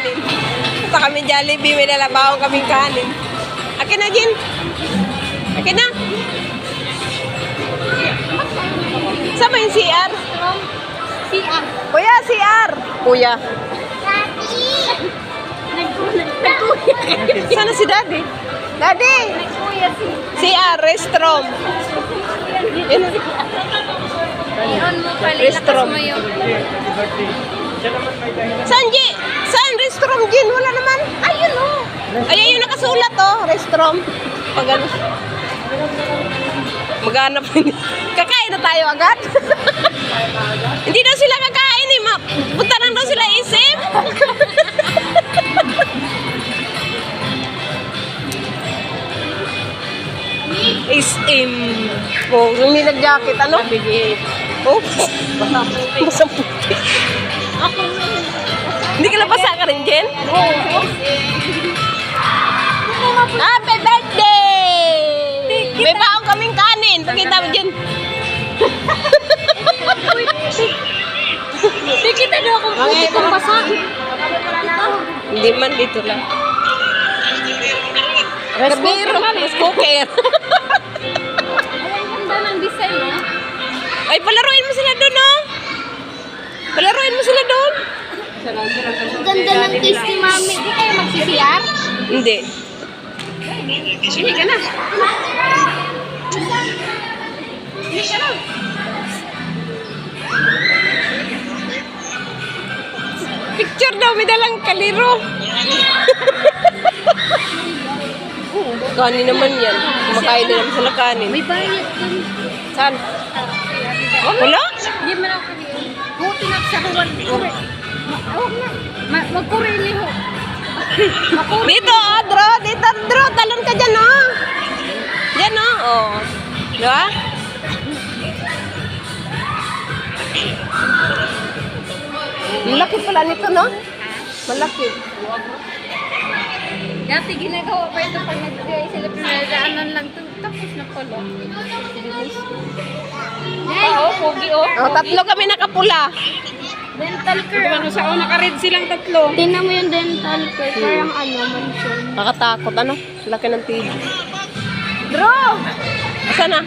kanin. Punta kami Jollibee, may lalabaong kaming kanin. Akin na, Jin. Akin na. Saan ba yung CR? CR. Kuya, CR. Kuya. Nagkuya. Sana si Daddy? Daddy! Nagkuya si. CR, restroom. Yun. Iyon mo pala. Restroom. Lakas mo yun. Saan, Ji? Saan restroom, Jin? Wala naman. Ayun, oh. Ayun yung nakasulat, oh. Restroom. Pag ano. Maghanap. Kakain na tayo agad. Hindi daw sila kakain, eh. Punta lang daw sila isip. SM. Oh, hindi nag-jacket. Ano? Oh, basang puti. Hindi ka labasa ka rin, Jen? Happy birthday! May baong kaming kanin. Pakita mo, Jen. Di kita daw akong puti kong basa. Hindi man, dito lang. Rice cooker. Ang ganda ng design, no? Ay, palaruin mo sila doon, oh. Palaruin mo sila doon. Ang ganda ng taste ni Mami. Di kayo magsisiyar? Hindi. Hindi ka na. Hindi ka na. Picture daw, may dalang kaliro. Kanin naman yan. Kumakain na naman sila kanin. May bayad din. Saan? Wala? Hindi mo lang kami. Buti na sa huwan. Magkuri ni ho. Dito, oh, Dro. Dito, Dro. Talon ka dyan, oh. Dyan, oh. Oh. Diba? Malaki pala nito, no? Malaki. Dati ginagawa pa ito pag nag-gay sila pinagdaanan lang ito. Tapos na pala. Oh, pogi, oh. Oh, tatlo kami nakapula. Dental care. Ano sa una ka-red silang tatlo. Tingnan mo yung dental care. Parang ano, mansion. Nakatakot, ano? Laki ng TV. Dro! Asa na?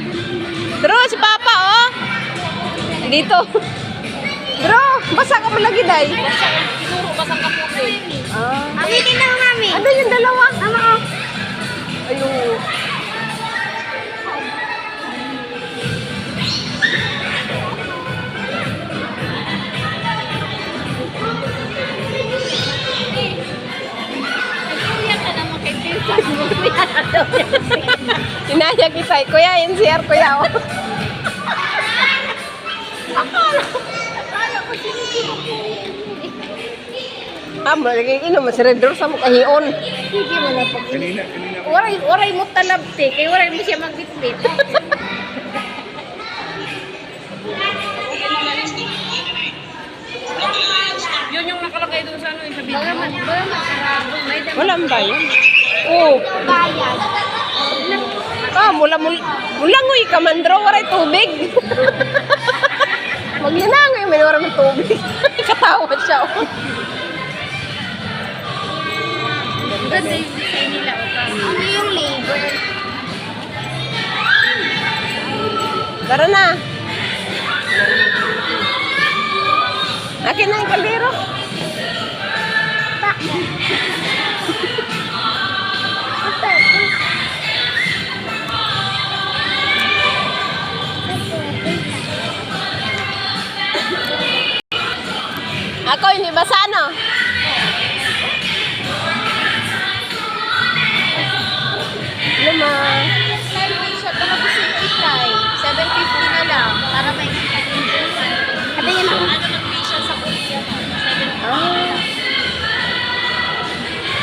Dro, si Papa, oh! Dito. Dro, basa ka malagi, day. Siguro basang kapuso. Ah. Awitin na mami. Ano yung dalawa? Ama, oh. Ayun. Kuya ka naman kay Pinsan mo. Kuya ka daw. Inaya kita. Kuya, NCR, kuya, oh. Akala ko Ah, malagay inom. Si Red Door sa mukhahion. sige mo na pag Waray mo talabte. Kaya waray mo siya magbitbit. Yun yung nakalagay doon sa ano, yung sabi. Bagaman karabong. May dami. Walang bayan. Oh. Bayan. Ah, mulangoy ka man, Dro. Waray tubig. Maglinangoy. May waray ng tubig. Katawa siya, oh. Ganda yung design nila. Ano yung labor? Tara na. Akin na yung kaldero. Ako hindi basa, no? Luma. Shot na gusto yung itry. 750 na lang. Para may Ate yan ako. Ah.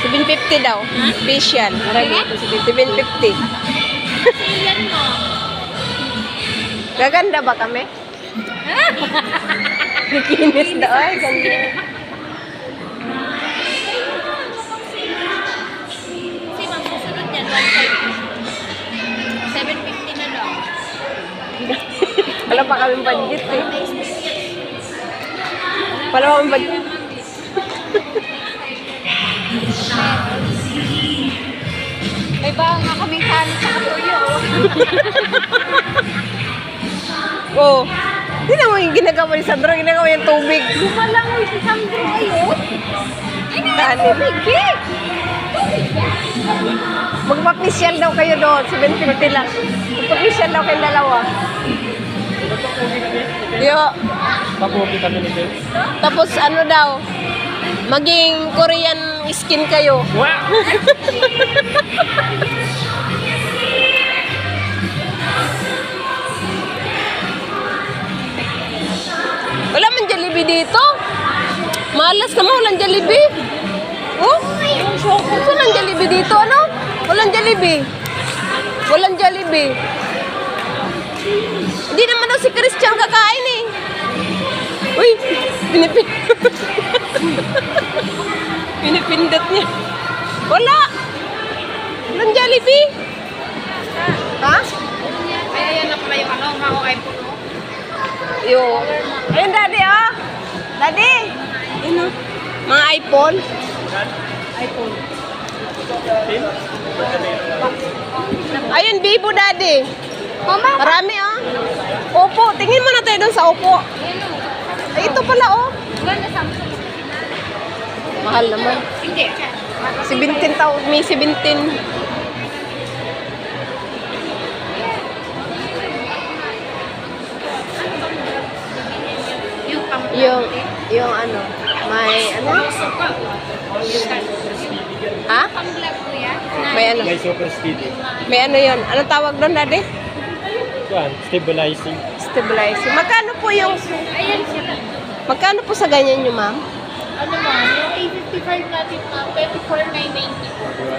750 daw. Facial. Marami ito. 750. Silian mo. Gaganda ba kami? Kikinis daw. Ay, ganda. Kasi ma'am, susunod yan. 750 na lang. Wala pa kaming budget eh. Wala pa kaming budget. May baon nga kaming kanin sa katuyo. Oh. Tingnan mo yung ginagawa ni Sandro, ginagawa yung tubig. Lumalangoy si Sandro kayo. Kanin. Magpapisyal daw kayo doon, 750 lang. Magpapisyal daw kayong dalawa. Yo. Papugi kami ni Ben. Tapos ano daw, maging Korean skin kayo. Wow! Wala man Jollibee dito. Malas naman, walang Jollibee. Oh? Walang Jollibee dito, ano? Walang Jollibee. Walang Jollibee. Hindi naman daw si Christian kakain eh. Uy, pinipindot niya. Wala. Walang Jollibee. Ha? Ay, ayan na pala yung ano, mga kay Puno. Yo. Ayun, Daddy, ah. Daddy. Ayun, oh. Mga iPhone. Ayun, Bibo, Daddy. Mama, Marami, ah. Opo. Tingin mo na tayo doon sa Opo. Ay, ito pala, oh. ganda Samsung. Mahal naman. Hindi. 17 tao. May 17. Yung pang Yung ano, may ano? Ha? Pang-vlog ko yan. May ano? May super speedy. May ano yun? Anong tawag doon, Daddy? Kuan, stabilizing. Stabilizing. Magkano po yung... Ayan siya. Magkano po sa ganyan nyo, ma'am? Ano ma'am, yung A55 natin ma'am, 24,990 po. Diba?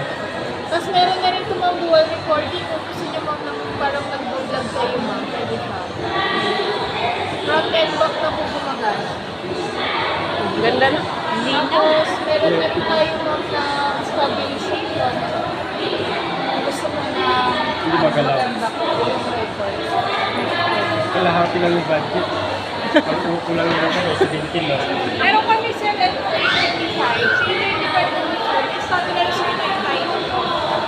Tapos meron na rin ito ma'am dual recording kung gusto niyo ma'am naman parang mag-vlog kayo ma'am, pwede pa. Front and back na po gumagana. Ganda na. Tapos meron na rin tayo ma'am na stabilization. Kung gusto mo na Hindi magalaw. maganda po yung record. Kalahati lang yung budget. Ang upo lang yung ano, 17 lang. Meron kami sir at 335. So yung 35 naman sir, is not na sir na yung time.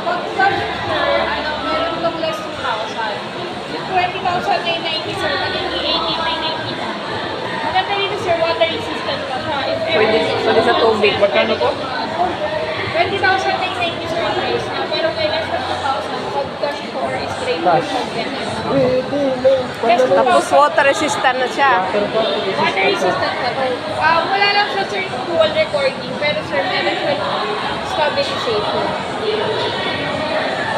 Pag budget sir, ano, meron kang less 2,000. Yung 20,990 sir, magiging 18,990 na. Maganda dito sir, water resistant pa siya. If ever Pwede sa tubig. Magkano po? 20,990 sir price na, pero may less than 2,000. Pag cash for is straight to Cash. ganyan. Less Tapos water resistant na siya. Water resistant pa to. Wala lang siya sir yung dual recording, pero sir, meron siya stabilization.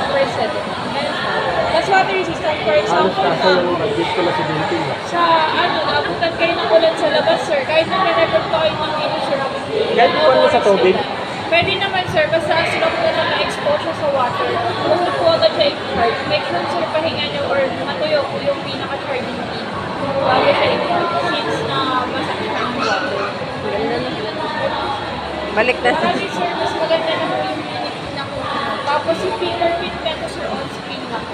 Per set. Meron siya. Tapos water resistant, for Halos example, kaso yung budget ko na 17. sa ano, naabutan kayo ng ulan sa labas sir, kahit na may-record pa kayo ng insurance. Kahit ikuan mo sa tubig? Pwede naman sir, basta sila po na na-expose siya sa water. Kung po agad siya i-charge, make sure sir pahinga niyo or matuyo po yung pinaka-charging pin. Bago siya i-charge since na masakit ang water. Balik na sa... Kasi sir, mas maganda na po yung unit na po. Tapos yung fingerprint nito sir, on screen na po.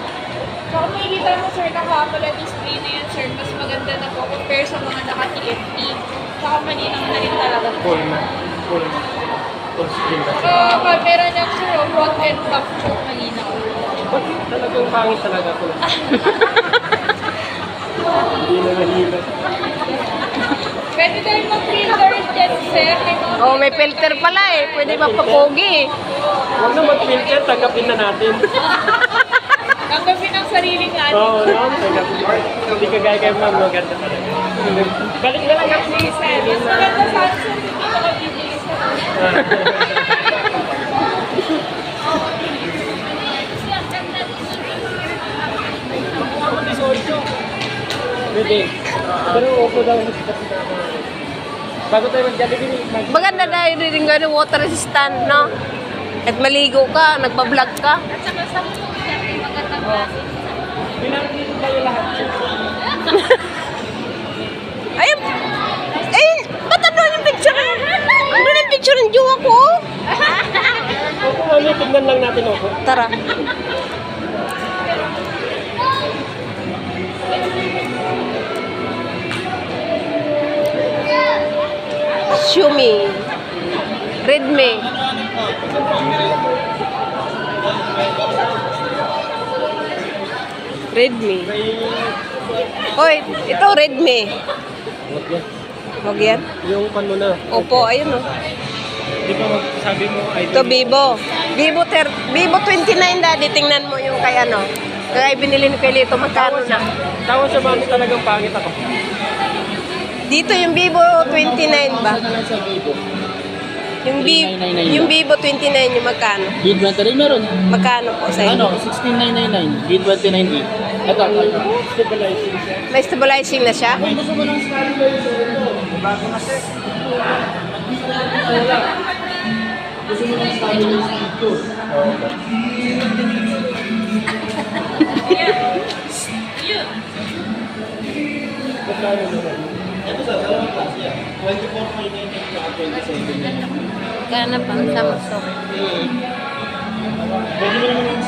So kung makikita mo sir, nakapala display na yan sir, mas maganda na po compare sa mga naka-TFT. Saka malinaw na rin talaga po. Full na. Full. Full screen na. Camera niya sir, front and back sir, malinaw. Bakit talagang pangit talaga ko? Hindi na nahilat. Pwede tayo mag-filter dyan sir. May mga Oh, may filter pala eh. Pwede mapapogi eh. Huwag na mag-filter, tanggapin na natin. tanggapin ang sarili nga. Oo, no? Tanggapin. Hindi ka gaya kayo ma'am, maganda talaga. Balik na lang kami. Mas maganda sa akin sir, hindi ko mag-bibili sa Pwede. Pero upo daw. Bago tayo mag-Jollibee, Maganda na yung gano'n water resistant, no? At maligo ka, nagpa-vlog ka. At saka Samsung siya, may magandang klase. pinanggit tayo lahat. Ayun! Ayun! Ba't ano yung picture? Ano yung picture ng jowa ko? Opo mami, tignan lang natin opo. Tara. Xiaomi. Redmi. Redmi. Hoy, ito Redmi. Huwag yan. Huwag yan. Yung pan mo na. Opo, ayun o. Di ba sabi mo ay Ito Vivo. Vivo 29 daddy. Tingnan mo yung kay ano. Kaya binili ni Pelito. Magkano na? Tawa siya mami talagang pangit ako. Dito yung Vivo 29 ba? Yung Vivo 29 yung magkano? Bid 29 meron. Magkano po sa inyo? Ano, 16,999. Bid 29 eh. Ito. May stabilizing na siya? Gana pang Samsung.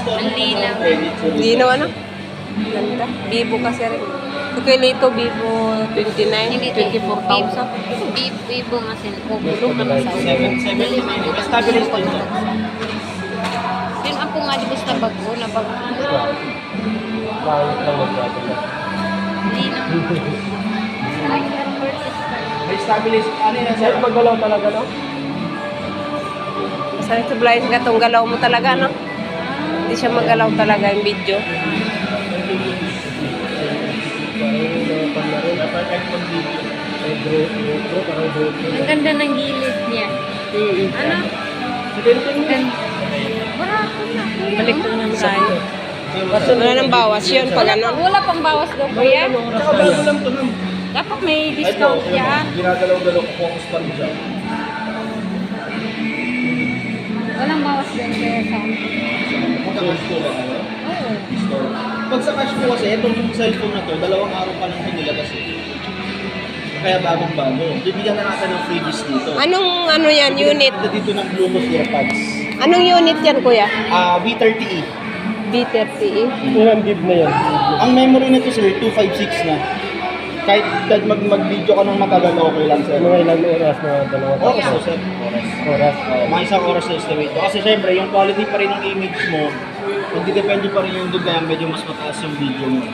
Ang linaw. Hindi na ano? Ganda. Vivo kasi rin. Ito kay Lito, Vivo 29, 24,000. Vivo nga sin. Bulong naman sa ulo. Stabilize pa yun. Yun ang nga di basta bago na bago. Pangit lang magkakala. Linaw. May stabilize. Ano yan? Sir, maggalaw talaga, no? Basta stabilizing ka itong galaw mo talaga, no? Hindi siya magalaw talaga yung video. Ang ganda ng gilid niya. Ano? Ganda. Barato na. Balik na naman tayo. Wala nang bawas yun pag ano. Wala pang bawas daw kuya. Dapat may discount yan. Ginagalaw-galaw ko focus pa rin siya. Walang bawas din kaya sa Magka-cash po ba kayo? Oo. Pag sa cash po kasi, itong cellphone na to, 2 araw pa lang ito nilabas eh. Kaya bagong-bago. Bibigyan na natin ng freebies dito. Anong ano yan, unit? Ito dito ng Bluetooth earpads. Anong unit yan, kuya? V30e. B30E. Ilang gig na yan? Ang memory nito sir, 256 na. Kahit mag-video ka ng matagal, okay lang sir. Mga ilang oras na dalawang Okay so sir. oras. Mga isang oras na estimate. Kasi syempre, yung quality pa rin ng image mo, hindi depende pa rin yung kaya medyo mas mataas yung video mo.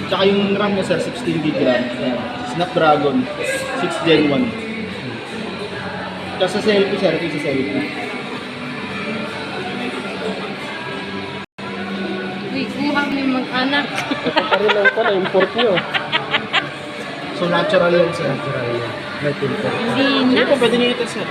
Tsaka yung RAM niya sir, 16 GB RAM. Ayan. Snapdragon 6 Gen 1. Tapos sa selfie sir, ito yung sa selfie. Uy, kumuha kami mag-anak. Ito pa rin lang pala, import nyo. So natural yun sir. May filter. Hindi Sige na. po, pwede nyo ito sir.